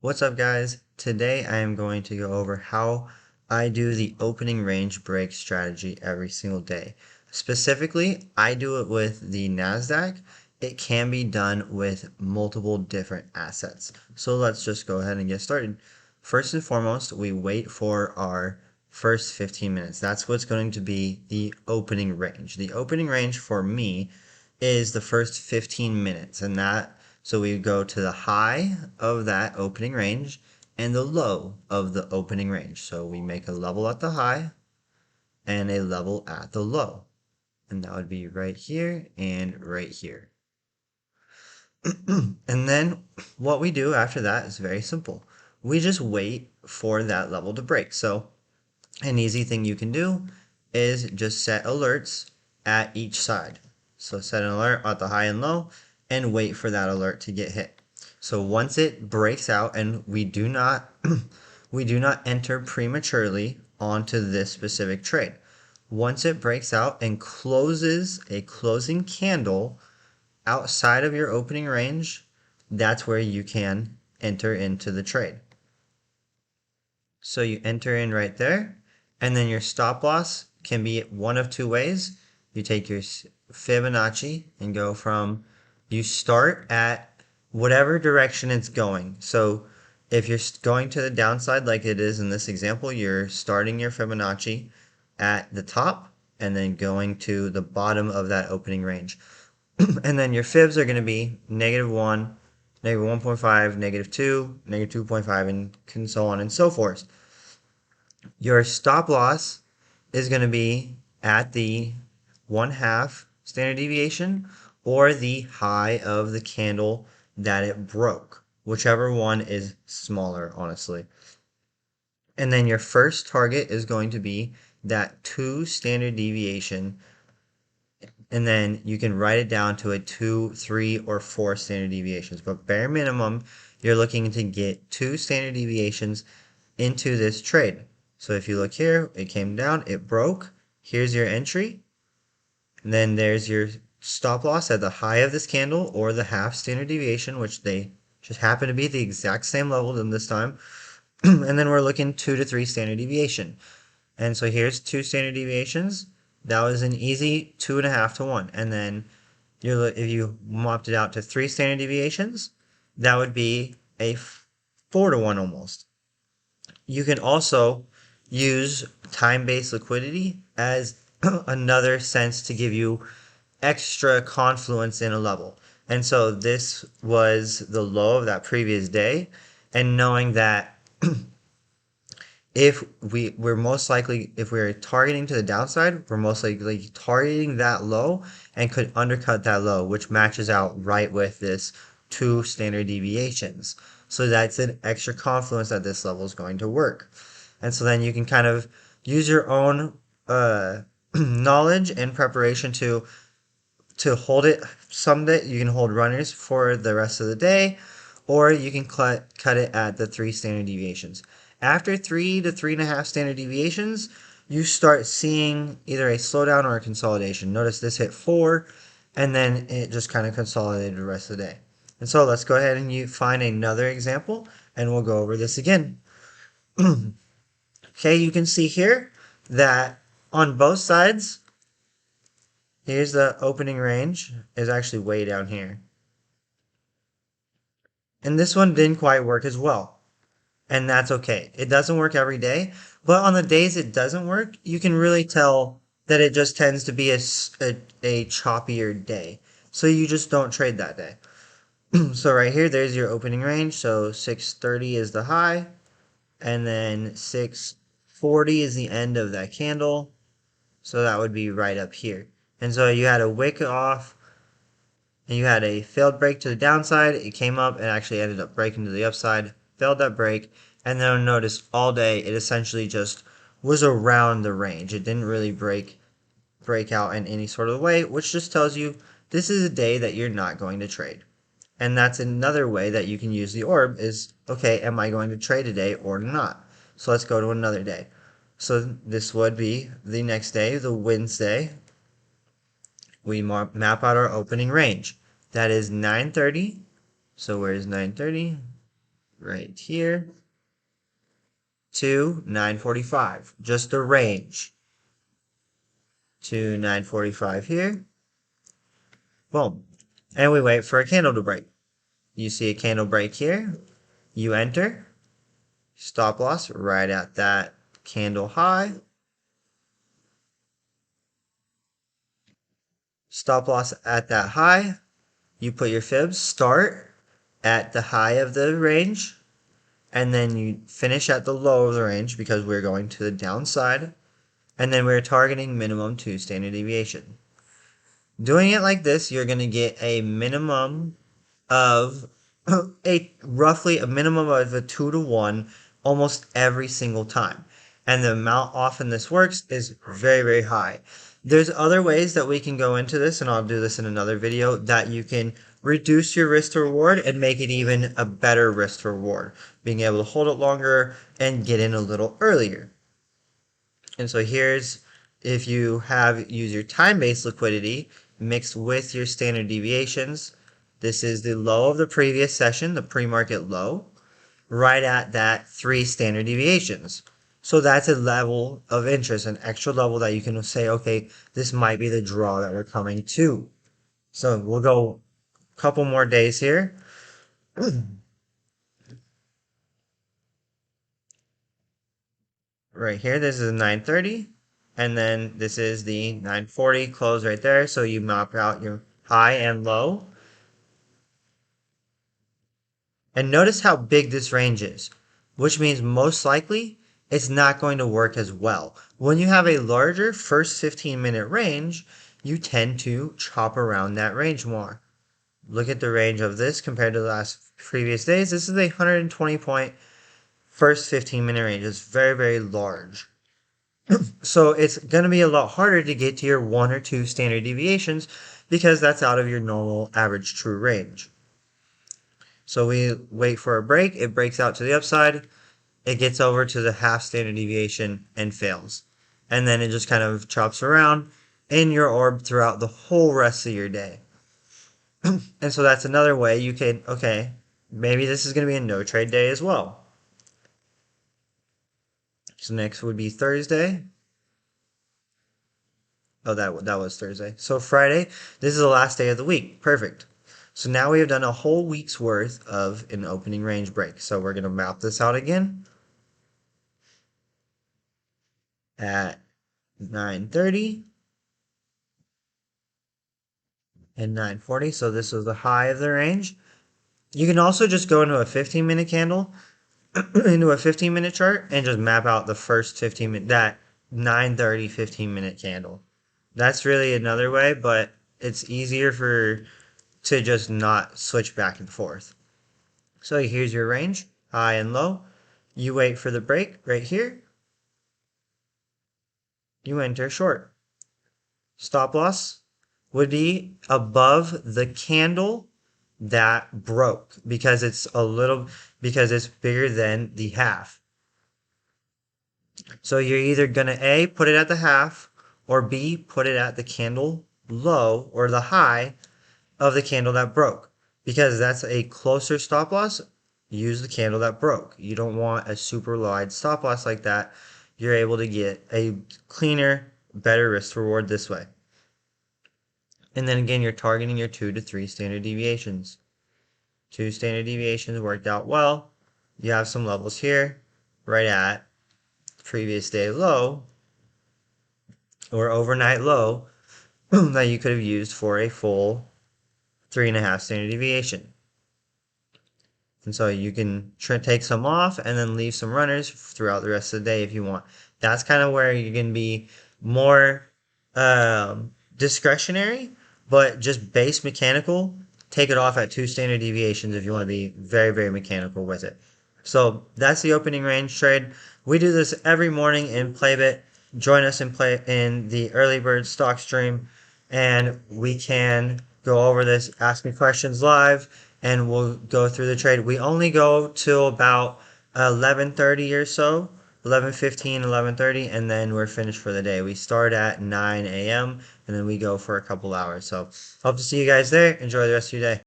What's up, guys? Today I am going to go over how I do the opening range break strategy every single day. Specifically, I do it with the NASDAQ. It can be done with multiple different assets. So let's just go ahead and get started. First and foremost, we wait for our first 15 minutes. That's what's going to be the opening range. The opening range for me is the first 15 minutes, and so we go to the high of that opening range and the low of the opening range. So we make a level at the high and a level at the low. And that would be right here and right here. And then what we do after that is very simple. We just wait for that level to break. So an easy thing you can do is just set alerts at each side. So set an alert at the high and low and wait for that alert to get hit. So once it breaks out, and we do not we do not enter prematurely onto this specific trade. Once it breaks out and closes a closing candle outside of your opening range, that's where you can enter into the trade. So you enter in right there, and then your stop loss can be one of two ways. You take your Fibonacci and go from, you start at whatever direction it's going. So if you're going to the downside like it is in this example, you're starting your Fibonacci at the top and then going to the bottom of that opening range. And then your fibs are going to be -1, -1.5, -2, -2.5, and so on and so forth. Your stop loss is going to be at the 1/2 standard deviation or the high of the candle that it broke, whichever one is smaller, honestly. And then your first target is going to be that 2 standard deviation, and then you can write it down to a 2, 3, or 4 standard deviations. But bare minimum, you're looking to get 2 standard deviations into this trade. So if you look here, it came down, it broke. Here's your entry. And then there's your stop loss at the high of this candle or the half standard deviation, which they just happen to be the exact same level than this time. And then we're looking 2 to 3 standard deviation. And so here's 2 standard deviations. That was an easy 2.5 to 1. And then if you mopped it out to 3 standard deviations, that would be a 4 to 1 almost. You can also use time-based liquidity as another sense to give you extra confluence in a level. And so this was the low of that previous day, and knowing that if we're most likely, if we're targeting to the downside, we're most likely targeting that low and could undercut that low, which matches out right with this 2 standard deviations. So that's an extra confluence that this level is going to work. And so then you can kind of use your own knowledge and preparation to hold it. Someday you can hold runners for the rest of the day, or you can cut it at the 3 standard deviations. After 3 to 3.5 standard deviations, you start seeing either a slowdown or a consolidation. Notice this hit 4, and then it just kind of consolidated the rest of the day. And so let's go ahead and you find another example, and we'll go over this again. Okay, you can see here that on both sides, here's the opening range, is actually way down here. And this one didn't quite work as well. And that's okay. It doesn't work every day, but on the days it doesn't work, you can really tell that it just tends to be a choppier day. So you just don't trade that day. So right here, there's your opening range. So 630 is the high, and then 640 is the end of that candle. So that would be right up here. And so you had a wick off, and you had a failed break to the downside. It came up and actually ended up breaking to the upside. Failed that break, and then notice all day it essentially just was around the range. It didn't really break out in any sort of way, which just tells you this is a day that you're not going to trade. And that's another way that you can use the orb is, okay, am I going to trade today or not? So let's go to another day. So this would be the next day, the Wednesday. We map out our opening range. That is 9:30. So where's 9:30? right here to 945. Just the range to 945 here. Boom. And we wait for a candle to break. You see a candle break here. You enter. Stop loss right at that candle high. Stop loss at that high. You put your fibs. Start at the high of the range. And then you finish at the low of the range because we're going to the downside. And then we're targeting minimum 2 standard deviation. Doing it like this, you're going to get a minimum of roughly a minimum of a 2 to 1 almost every single time. And the amount often this works is very, very high. There's other ways that we can go into this, and I'll do this in another video, that you can reduce your risk to reward and make it even a better risk to reward. Being able to hold it longer and get in a little earlier. And so here's, if you use your time-based liquidity mixed with your standard deviations, this is the low of the previous session, the pre-market low, right at that 3 standard deviations. So that's a level of interest, an extra level that you can say, okay, this might be the draw that we're coming to. So we'll go a couple more days here. Right here, this is 9:30, and then this is the 9:40 close right there. So you map out your high and low. And notice how big this range is, which means most likely it's not going to work as well. When you have a larger first 15-minute range, you tend to chop around that range more. Look at the range of this compared to the last previous days. This is a 120 point first 15-minute range. It's very, very large. So it's going to be a lot harder to get to your 1 or 2 standard deviations because that's out of your normal average true range. So we wait for a break, it breaks out to the upside, it gets over to the half standard deviation and fails. And then it just kind of chops around in your orb throughout the whole rest of your day. And so that's another way you can, okay, maybe this is going to be a no trade day as well. So next would be Thursday. Oh, that was Thursday. So Friday, this is the last day of the week. Perfect. So now we have done a whole week's worth of an opening range break. So we're going to map this out again at 9:30 and 9:40. So this was the high of the range. You can also just go into a 15-minute candle, into a 15-minute chart, and just map out the first 15-minute, that 9:30 15-minute candle. That's really another way, but it's easier to just not switch back and forth. So here's your range, high and low. You wait for the break right here. You enter short. Stop loss would be above the candle that broke because it's bigger than the half. So you're either gonna A, put it at the half, or B, put it at the candle low or the high of the candle that broke. Because that's a closer stop loss, use the candle that broke. You don't want a super wide stop loss like that. You're able to get a cleaner, better risk reward this way. And then again, you're targeting your 2 to 3 standard deviations. 2 standard deviations worked out well. You have some levels here, right at previous day low or overnight low that you could have used for a full 3.5 standard deviation. And so you can take some off and then leave some runners throughout the rest of the day if you want. That's kind of where you're going to be more discretionary, but just base mechanical. Take it off at 2 standard deviations if you want to be very, very mechanical with it. So that's the opening range trade. We do this every morning in Playbit. Join us in the early bird stock stream, and we can go over this, ask me questions live, and we'll go through the trade. We only go till about 11:30 or so, 11:15, 11:30, and then we're finished for the day. We start at 9 a.m. and then we go for a couple hours. So hope to see you guys there. Enjoy the rest of your day.